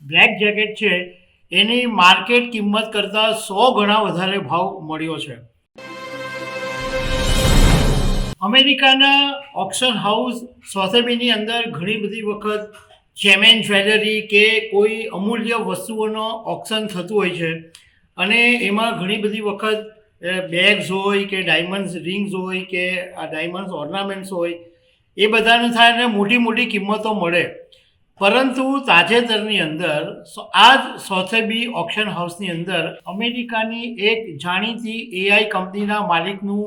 Black jacket છે એની market કિંમત કરતાં 100 ગણા વધારે ભાવ મળ્યો છે. અમેરિકાના ઓક્શન હાઉસ સોથેબીની અંદર ઘણી બધી વખત જેમેન જ્વેલરી કે કોઈ અમૂલ્ય વસ્તુઓનો ઓક્શન થતું હોય છે અને એમાં ઘણી બધી વખત બેગ્સ હોય કે ડાયમંડ્સ રિંગ્સ હોય કે આ ડાયમંડ્સ ઓર્નામેન્ટ્સ હોય એ બધાનું થાય અને મોટી મોટી કિંમતો મળે. પરંતુ તાજેતરની અંદર આ જ સોથેબી ઓક્શન હાઉસની અંદર અમેરિકાની એક જાણીતી એઆઈ કંપનીના માલિકનું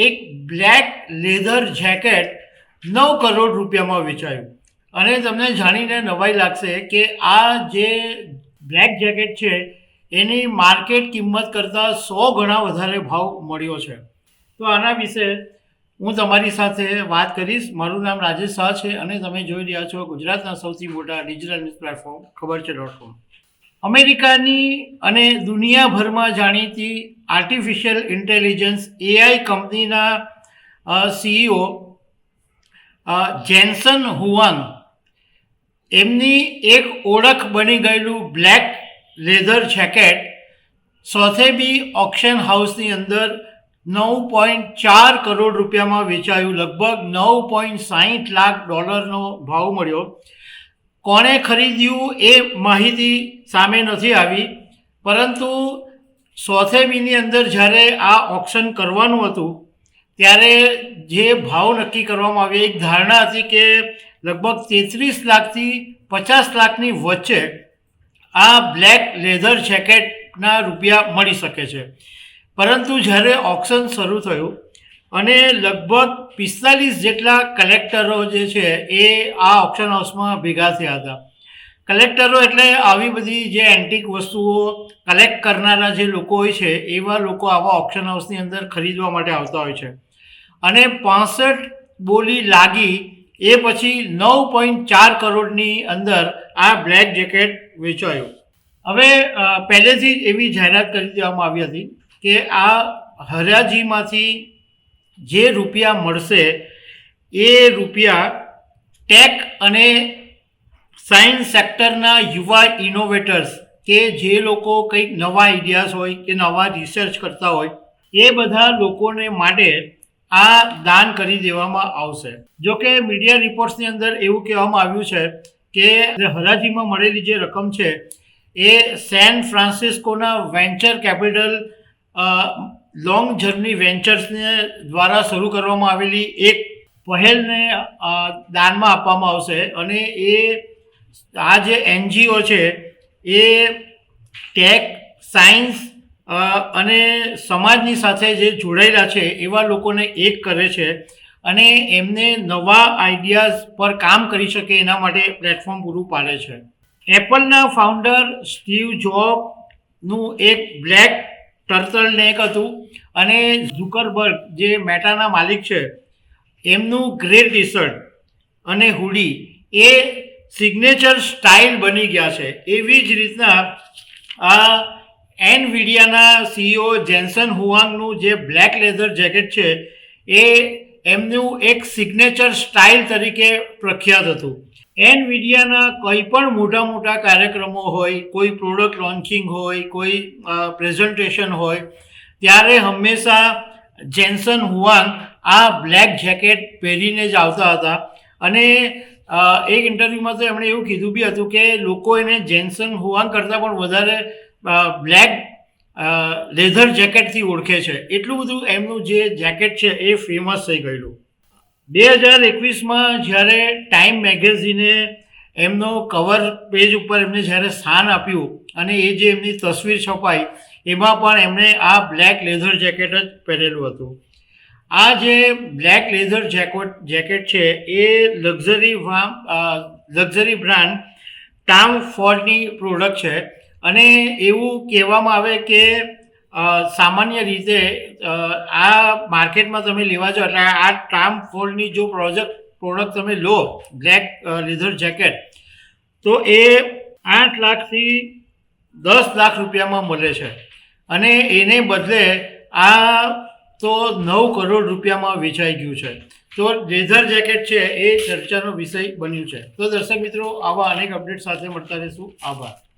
એક બ્લેક લેધર જેકેટ 9 કરોડ રૂપિયામાં વેચાયું. અને તમને જાણીને નવાઈ લાગશે કે આ જે બ્લેક જેકેટ છે એની માર્કેટ કિંમત કરતાં 100 ગણા વધારે ભાવ મળ્યો છે. તો આના વિશે હું તમારી સાથે વાત કરીશ. મારું નામ રાજેશ શાહ છે અને તમે જોઈ રહ્યા છો ગુજરાતના સૌથી મોટા ડિજિટલ ન્યૂઝ પ્લેટફોર્મ ખબર છે .com. અમેરિકાની અને દુનિયાભરમાં જાણીતી આર્ટિફિશિયલ ઇન્ટેલિજન્સ એઆઈ કંપનીના સીઈઓ જેન્સન હુઆંગ એમની એક ઓળખ બની ગયેલું બ્લેક લેધર જેકેટ સોથેબી ઓક્શન હાઉસની અંદર 9.4 કરોડ રૂપિયામાં વેચાયું. લગભગ $9.60 લાખ ભાવ મળ્યો. કોણે ખરીદ્યું એ માહિતી સામે નથી આવી, પરંતુ સોથેબીની અંદર જ્યારે આ ઓક્શન કરવાનું હતું ત્યારે જે ભાવ નક્કી કરવામાં આવ્યો, એક ધારણા હતી કે લગભગ 33 લાખથી 50 લાખની વચ્ચે આ બ્લેક લેધર જેકેટના રૂપિયા મળી શકે છે. પરંતુ જ્યારે ઓક્શન શરૂ થયું અને લગભગ 45 જેટલા કલેક્ટરો જે છે એ આ ઓક્શન હાઉસમાં ભેગા થયા હતા. કલેક્ટરો એટલે આવી બધી જે એન્ટિક વસ્તુઓ કલેક્ટ કરનારા જે લોકો હોય છે એવા લોકો આવા ઓક્શન હાઉસની અંદર ખરીદવા માટે આવતા હોય છે. અને 65 બોલી લાગી એ પછી 9.4 કરોડની અંદર આ બ્લેક જેકેટ વેચાયું. હવે પહેલેથી જ એવી જાહેરાત કરી દેવામાં આવી હતી કે આ હરાજીમાંથી જે રૂપિયા મળશે એ રૂપિયા ટેક અને સાયન્સ સેક્ટરના યુવા ઇનોવેટર્સ કે જે લોકો કંઈક નવા આઈડિયાઝ હોય કે નવા રિસર્ચ કરતા હોય એ બધા લોકોને માટે આ દાન કરી દેવામાં આવશે. જોકે મીડિયા રિપોર્ટ્સની અંદર એવું કહેવામાં આવ્યું છે કે હરાજીમાં મળેલી જે રકમ છે એ સેન ફ્રાન્સિસ્કોના વેન્ચર કેપિટલ લોંગ જર્ની વેન્ચર્સને દ્વારા શરૂ કરવામાં આવેલી એક પહેલને દાનમાં આપવામાં આવશે. અને એ આ જે એનજીઓ છે એ ટેક, સાયન્સ અને સમાજની સાથે જે જોડાયેલા છે એવા લોકોને એક કરે છે અને એમને નવા આઈડિયાઝ પર કામ કરી શકે એના માટે પ્લેટફોર્મ પૂરું પાડે છે. એપલના ફાઉન્ડર સ્ટીવ જોબનું એક બ્લેક ટર્ટલનેક હતું અને ઝુકરબર્ગ જે મેટાના માલિક છે એમનું ગ્રે ટી શર્ટ અને હુડી એ સિગ્નેચર સ્ટાઇલ બની ગયા છે. એવી જ રીતના આ એનવીડિયાના સીઈઓ જેન્સન હુઆંગનું જે બ્લેક લેધર જેકેટ છે એ એમનું એક સિગ્નેચર સ્ટાઇલ તરીકે પ્રખ્યાત હતું. એનવીડિયાના કંઈ પણ મોટા મોટા કાર્યક્રમો હોય, કોઈ પ્રોડક્ટ લોન્ચિંગ હોય, કોઈ પ્રેઝન્ટેશન હોય ત્યારે હંમેશા જેન્સન હુઆંગ આ બ્લેક જેકેટ પહેરીને જ આવતા હતા. અને એક ઇન્ટરવ્યૂમાં તો એમણે એવું કીધું બી હતું કે લોકો એને જેન્સન હુઆંગ કરતાં પણ વધારે બ્લેક લેધર જેકેટથી ઓળખે છે. એટલું બધું એમનું જે જેકેટ છે એ ફેમસ થઈ ગયેલું. 2021માં જ્યારે ટાઈમ મેગેઝિને એમનો કવર પેજ ઉપર એમને જ્યારે સ્થાન આપ્યું અને એ જે એમની તસવીર છપાઈ એમાં પણ એમણે આ બ્લેક લેધર જેકેટ જ પહેરેલું હતું. આ જે બ્લેક લેધર જેકેટ છે એ લક્ઝરી બ્રાન્ડ ટામ ફોર્ડની પ્રોડક્ટ છે. અને એવું કહેવામાં આવે કે સામાન્ય રીતે આ માર્કેટમાં તમે લેવા જાઓ એટલે આ ટામ ફોર્ડની જો પ્રોડક્ટ તમે લો બ્લેક લેધર જેકેટ તો એ 8 લાખથી 10 લાખ રૂપિયામાં મળે છે. અને એને બદલે આ તો 9 કરોડ રૂપિયામાં વેચાઈ ગયું છે. તો લેધર જેકેટ છે એ ચર્ચાનો વિષય બન્યું છે. તો દર્શક મિત્રો, આવા અનેક અપડેટ સાથે મળતા રહીશું. આભાર.